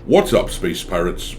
What's up, space pirates?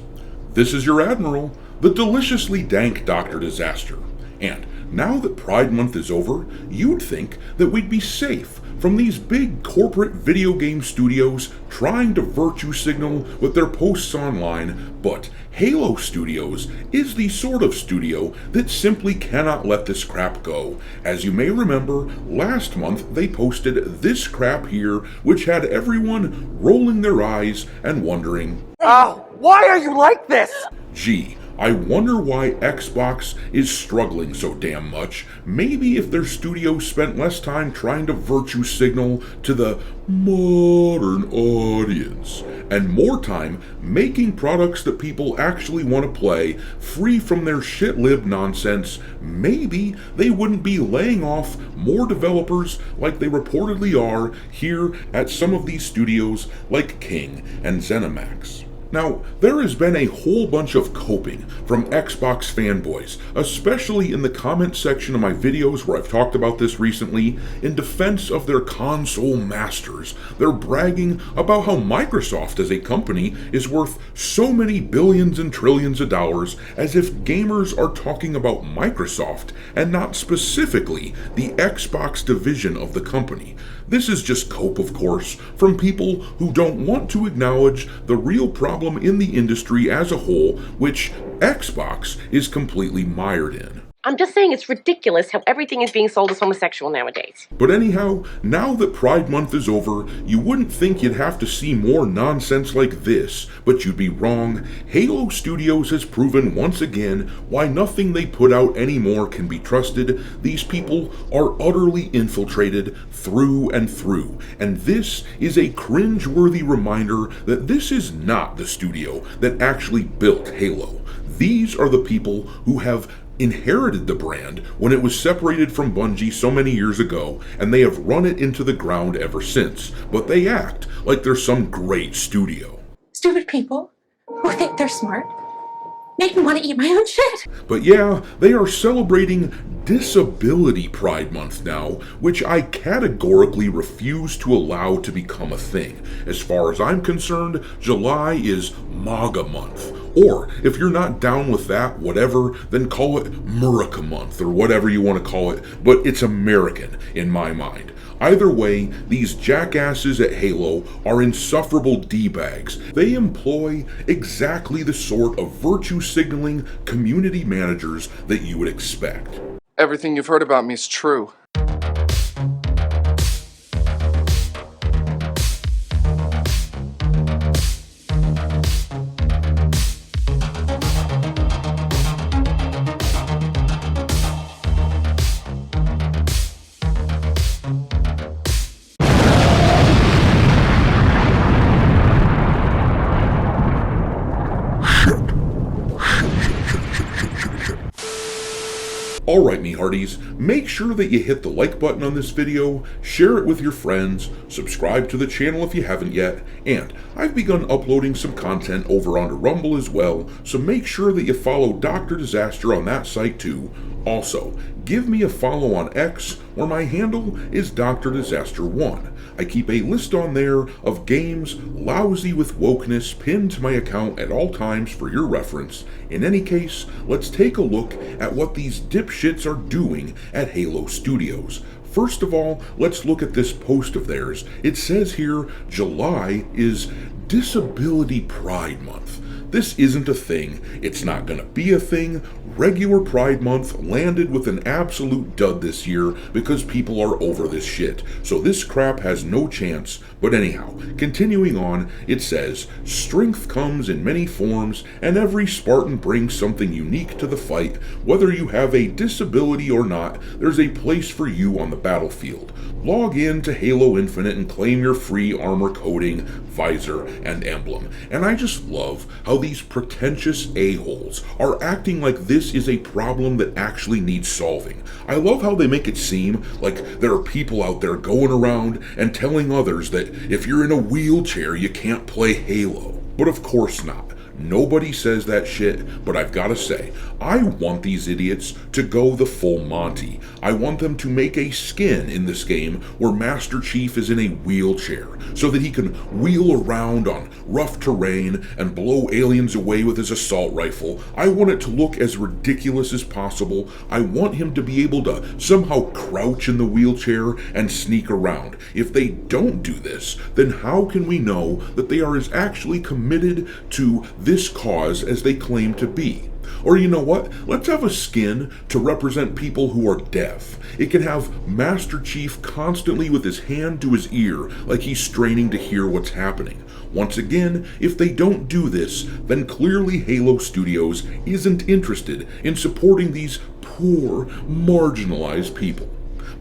This is your Admiral, the deliciously dank Dr. Disaster. And now that Pride Month is over, you'd think that we'd be safe from these big corporate video game studios trying to virtue signal with their posts online, but Halo Studios is the sort of studio that simply cannot let this crap go. As you may remember, last month they posted this crap here, which had everyone rolling their eyes and wondering, "Oh, why are you like this?" Gee, I wonder why Xbox is struggling so damn much. Maybe if their studio spent less time trying to virtue signal to the modern audience, and more time making products that people actually want to play, free from their shit-lib nonsense, maybe they wouldn't be laying off more developers like they reportedly are here at some of these studios like King and ZeniMax. Now, there has been a whole bunch of coping from Xbox fanboys, especially in the comment section of my videos where I've talked about this recently, in defense of their console masters. They're bragging about how Microsoft as a company is worth so many billions and trillions of dollars, as if gamers are talking about Microsoft and not specifically the Xbox division of the company. This is just cope, of course, from people who don't want to acknowledge the real problem in the industry as a whole, which Xbox is completely mired in. I'm just saying it's ridiculous how everything is being sold as homosexual nowadays. But anyhow, now that Pride Month is over, you wouldn't think you'd have to see more nonsense like this, but you'd be wrong. Halo Studios has proven once again why nothing they put out anymore can be trusted. These people are utterly infiltrated through and through, and this is a cringe-worthy reminder that this is not the studio that actually built Halo. These are the people who have inherited the brand when it was separated from Bungie so many years ago, and they have run it into the ground ever since. But they act like they're some great studio. Stupid people who think they're smart make me want to eat my own shit. But yeah, they are celebrating Disability Pride Month now, which I categorically refuse to allow to become a thing. As far as I'm concerned, July is MAGA month. Or, if you're not down with that, whatever, then call it Murica month, or whatever you want to call it, but it's American in my mind. Either way, these jackasses at Halo are insufferable D-bags. They employ exactly the sort of virtue signaling community managers that you would expect. Everything you've heard about me is true. Alright, me hearties, make sure that you hit the like button on this video, share it with your friends, subscribe to the channel if you haven't yet, and I've begun uploading some content over onto Rumble as well, so make sure that you follow Dr. Disaster on that site too. Also, give me a follow on X, where my handle is Dr. Disaster 1. I keep a list on there of games lousy with wokeness pinned to my account at all times for your reference. In any case, let's take a look at what these dipshits are doing at Halo Studios. First of all, let's look at this post of theirs. It says here, July is Disability Pride Month. This isn't a thing. It's not gonna be a thing. Regular Pride Month landed with an absolute dud this year because people are over this shit. So this crap has no chance. But anyhow, continuing on, it says, strength comes in many forms, and every Spartan brings something unique to the fight. Whether you have a disability or not, there's a place for you on the battlefield. Log in to Halo Infinite and claim your free armor coating, visor, and emblem. And I just love how these pretentious a-holes are acting like this is a problem that actually needs solving. I love how they make it seem like there are people out there going around and telling others that if you're in a wheelchair, you can't play Halo. But of course not. Nobody says that shit, but I've gotta say, I want these idiots to go the full Monty. I want them to make a skin in this game where Master Chief is in a wheelchair. so that he can wheel around on rough terrain and blow aliens away with his assault rifle. I want it to look as ridiculous as possible. I want him to be able to somehow crouch in the wheelchair and sneak around. If they don't do this, then how can we know that they are as actually committed to this cause as they claim to be? Or you know what? Let's have a skin to represent people who are deaf. It can have Master Chief constantly with his hand to his ear, like he's straining to hear what's happening. Once again, if they don't do this, then clearly Halo Studios isn't interested in supporting these poor, marginalized people.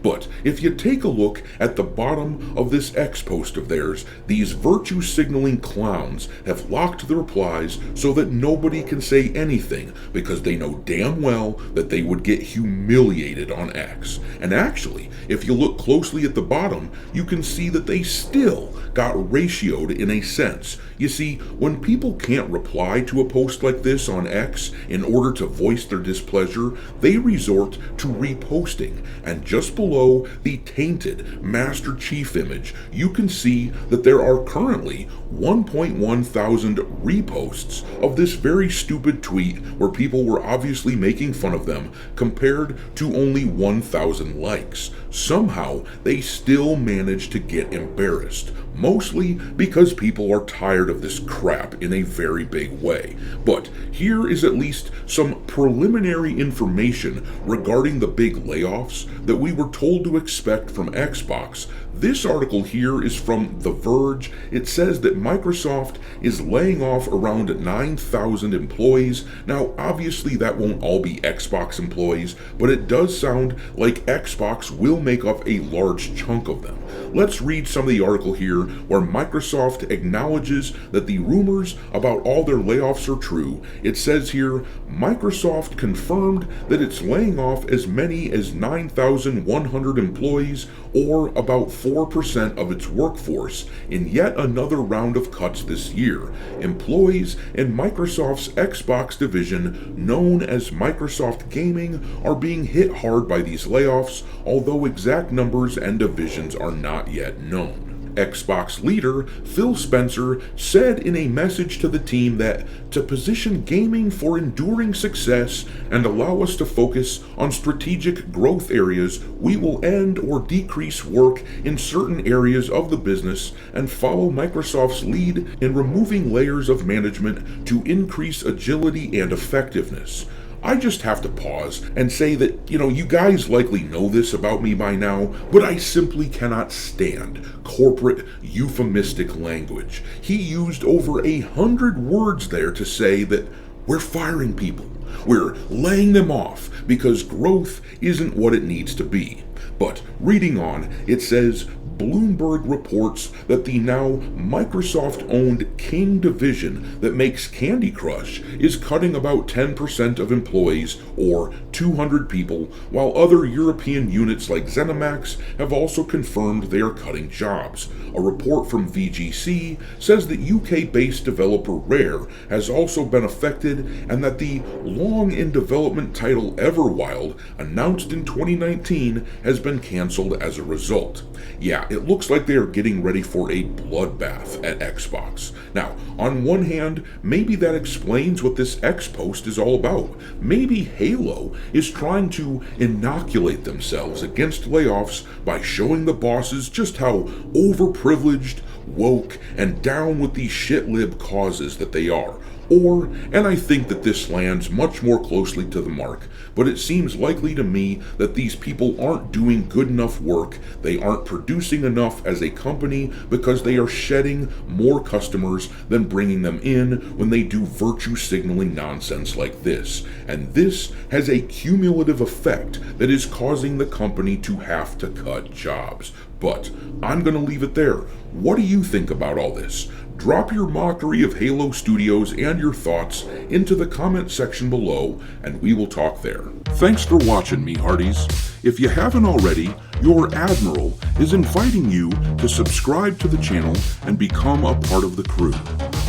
But if you take a look at the bottom of this X post of theirs, these virtue signaling clowns have locked the replies so that nobody can say anything because they know damn well that they would get humiliated on X. And actually, if you look closely at the bottom, you can see that they still got ratioed in a sense. You see, when people can't reply to a post like this on X in order to voice their displeasure, they resort to reposting. And just below the tainted Master Chief image, you can see that there are currently 1.1 thousand reposts of this very stupid tweet where people were obviously making fun of them, compared to only 1,000 likes. Somehow, they still managed to get embarrassed, mostly because people are tired of this crap in a very big way. But here is at least some preliminary information regarding the big layoffs that we were told to expect from Xbox. This article here is from The Verge. It says that Microsoft is laying off around 9,000 employees. Now, obviously that won't all be Xbox employees, but it does sound like Xbox will make up a large chunk of them. Let's read some of the article here where Microsoft acknowledges that the rumors about all their layoffs are true. It says here, Microsoft confirmed that it's laying off as many as 9,100 employees, or about 4% of its workforce, in yet another round of cuts this year. Employees in Microsoft's Xbox division, known as Microsoft Gaming, are being hit hard by these layoffs, although exact numbers and divisions are not yet known. Xbox leader Phil Spencer said in a message to the team that to position gaming for enduring success and allow us to focus on strategic growth areas, we will end or decrease work in certain areas of the business and follow Microsoft's lead in removing layers of management to increase agility and effectiveness. I just have to pause and say that, you guys likely know this about me by now, but I simply cannot stand corporate euphemistic language. He used over 100 words there to say that we're firing people, we're laying them off because growth isn't what it needs to be. But reading on, it says, Bloomberg reports that the now Microsoft-owned King division that makes Candy Crush is cutting about 10% of employees, or 200 people, while other European units like ZeniMax have also confirmed they are cutting jobs. A report from VGC says that UK-based developer Rare has also been affected, and that the long-in-development title Everwild, announced in 2019, has been cancelled as a result. Yeah, it looks like they are getting ready for a bloodbath at Xbox. Now, on one hand, maybe that explains what this X post is all about. Maybe Halo is trying to inoculate themselves against layoffs by showing the bosses just how overprivileged, woke, and down with these shit-lib causes that they are. Or, and I think that this lands much more closely to the mark, but it seems likely to me that these people aren't doing good enough work, they aren't producing enough as a company because they are shedding more customers than bringing them in when they do virtue signaling nonsense like this. And this has a cumulative effect that is causing the company to have to cut jobs. But I'm going to leave it there. What do you think about all this? Drop your mockery of Halo Studios and your thoughts into the comment section below, and we will talk there. Thanks for watching, me hearties. If you haven't already, your Admiral is inviting you to subscribe to the channel and become a part of the crew.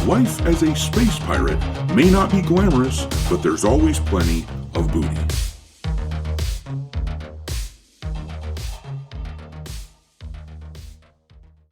Life as a space pirate may not be glamorous, but there's always plenty of booty.